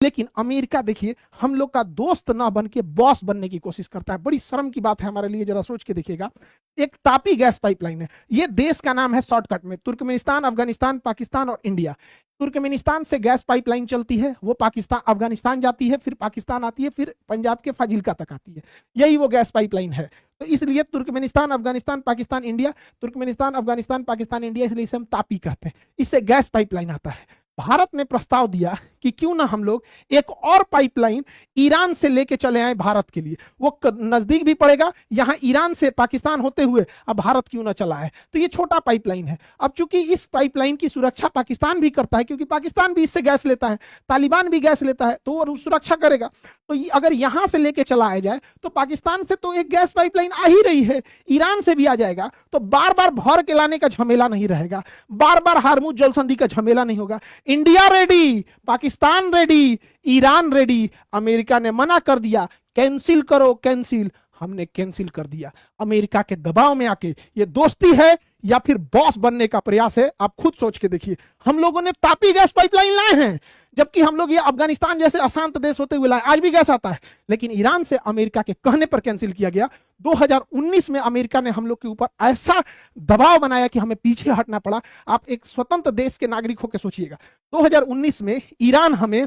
लेकिन अमेरिका देखिए हम लोग का दोस्त ना बन के बॉस बनने की कोशिश करता है। बड़ी शर्म की बात है हमारे लिए, जरा सोच के देखिएगा। एक तापी गैस पाइपलाइन है, ये देश का नाम है शॉर्टकट में तुर्कमेनिस्तान, अफगानिस्तान, पाकिस्तान और इंडिया। तुर्कमेनिस्तान से गैस पाइपलाइन चलती है, वो पाकिस्तान अफगानिस्तान जाती है, फिर पाकिस्तान आती है, फिर पंजाब के फाजिल्का तक आती है। यही वो गैस पाइपलाइन है। तो इसलिए Turkmenistan, Afghanistan, Pakistan, India, Turkmenistan, Afghanistan, Pakistan, India, इसलिए इसे हम तापी कहते हैं। इससे गैस पाइपलाइन आता है। भारत ने प्रस्ताव दिया कि क्यों ना हम लोग एक और पाइपलाइन ईरान से लेके चले आए भारत के लिए, वो नजदीक भी पड़ेगा, यहां ईरान से पाकिस्तान होते हुए अब भारत क्यों ना चला है। तो ये छोटा पाइपलाइन है। अब चूंकि इस पाइपलाइन की सुरक्षा पाकिस्तान भी करता है, क्योंकि पाकिस्तान भी इससे गैस लेता है, तालिबान भी गैस लेता है, तो वो सुरक्षा करेगा। तो अगर यहां से लेके चलाया जाए तो पाकिस्तान से तो एक गैस पाइपलाइन आ ही रही है, ईरान से भी आ जाएगा, तो बार बार भर के लाने का झमेला नहीं रहेगा, बार बार हार्मुज जल संधि का झमेला नहीं होगा। India ready, Pakistan ready, Iran ready. America ने मना कर दिया, कैंसिल करो कैंसिल। हमने कैंसिल कर दिया अमेरिका के दबाव में आके। ये दोस्ती है या फिर बॉस बनने का प्रयास है, आप खुद सोच के देखिए। हम लोगों ने तापी गैस पाइपलाइन लाए हैं, जबकि हम लोग ये अफगानिस्तान जैसे अशांत देश होते हुए लाए, आज भी गैस आता है, लेकिन ईरान से अमेरिका के कहने पर कैंसिल किया गया। 2019 में अमेरिका ने हम लोग के ऊपर ऐसा दबाव बनाया कि हमें पीछे हटना पड़ा। आप एक स्वतंत्र देश के नागरिक होकर सोचिएगा, 2019 में ईरान हमें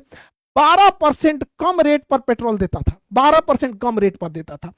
12% कम रेट पर पेट्रोल देता था, 12% कम रेट पर देता था।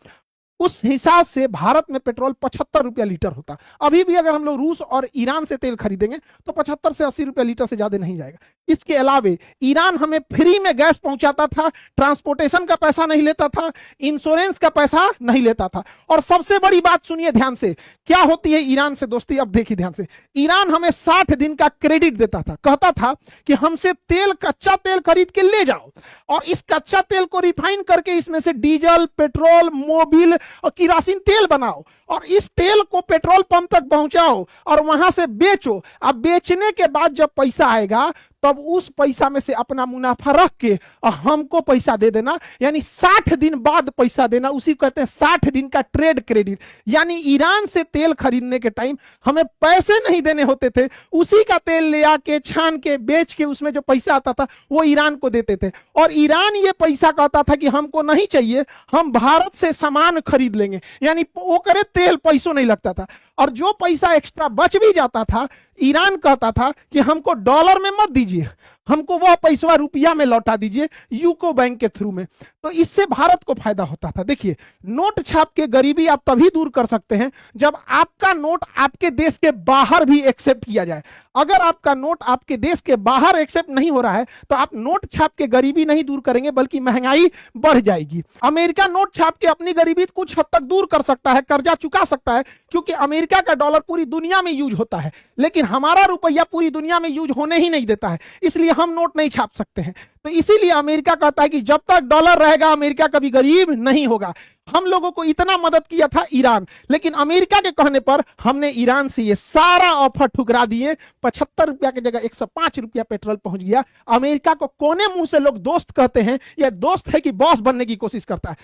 उस हिसाब से भारत में पेट्रोल 75 रुपया लीटर होता। अभी भी अगर हम लोग रूस और ईरान से तेल खरीदेंगे तो 75 से 80 रुपया लीटर से ज्यादा नहीं जाएगा। इसके अलावे ईरान हमें फ्री में गैस पहुंचाता था, ट्रांसपोर्टेशन का पैसा नहीं लेता था, इंश्योरेंस का पैसा नहीं लेता था। और सबसे बड़ी बात सुनिए ध्यान से, क्या होती है ईरान से दोस्ती, अब देखिए ध्यान से। ईरान हमें 60 दिन का क्रेडिट देता था, कहता था कि हमसे तेल, कच्चा तेल खरीद के ले जाओ और इस कच्चा तेल को रिफाइन करके इसमें से डीजल, पेट्रोल, मोबिल और किरासिन तेल बनाओ और इस तेल को पेट्रोल पंप तक पहुंचाओ और वहां से बेचो। अब बेचने के बाद जब पैसा आएगा तब उस पैसा में से अपना मुनाफा रख के हमको पैसा दे देना, यानी 60 दिन बाद पैसा देना। उसी कहते हैं 60 दिन का ट्रेड क्रेडिट। यानी ईरान से तेल खरीदने के टाइम हमें पैसे नहीं देने होते थे, उसी का तेल ले आके छान के बेच के उसमें जो पैसा आता था वो ईरान को देते थे। और ईरान ये पैसा कहता था कि हमको नहीं चाहिए, हम भारत से सामान खरीद लेंगे, यानी वो करे तेल पैसों नहीं लगता था। और जो पैसा एक्स्ट्रा बच भी जाता था, ईरान कहता था कि हमको डॉलर में मत दीजिए, हमको वह पैसा रुपया में लौटा दीजिए यूको बैंक के थ्रू में। तो इससे भारत को फायदा होता था। देखिए, नोट छाप के गरीबी आप तभी दूर कर सकते हैं जब आपका नोट आपके देश के बाहर भी एक्सेप्ट किया जाए। अगर आपका नोट आपके देश के बाहर एक्सेप्ट नहीं हो रहा है तो आप नोट छाप के गरीबी नहीं दूर करेंगे, बल्कि महंगाई बढ़ जाएगी। अमेरिका नोट छाप के अपनी गरीबी कुछ हद तक दूर कर सकता है, कर्जा चुका सकता है, क्योंकि अमेरिका का डॉलर पूरी दुनिया में यूज होता है, लेकिन हमारा रुपया पूरी दुनिया में यूज होने ही नहीं देता है, इसलिए हम नोट नहीं छाप सकते हैं। तो इसीलिए अमेरिका कहता है कि जब तक डॉलर रहेगा अमेरिका कभी गरीब नहीं होगा। हम लोगों को इतना मदद किया था ईरान, लेकिन अमेरिका के कहने पर हमने ईरान से ये सारा ऑफर ठुकरा दिए। 75 रुपया की जगह 105 रुपया पेट्रोल पहुंच गया। अमेरिका को कोने मुंह से लोग दोस्त कहते हैं, यह दोस्त है कि बॉस बनने की कोशिश करता है।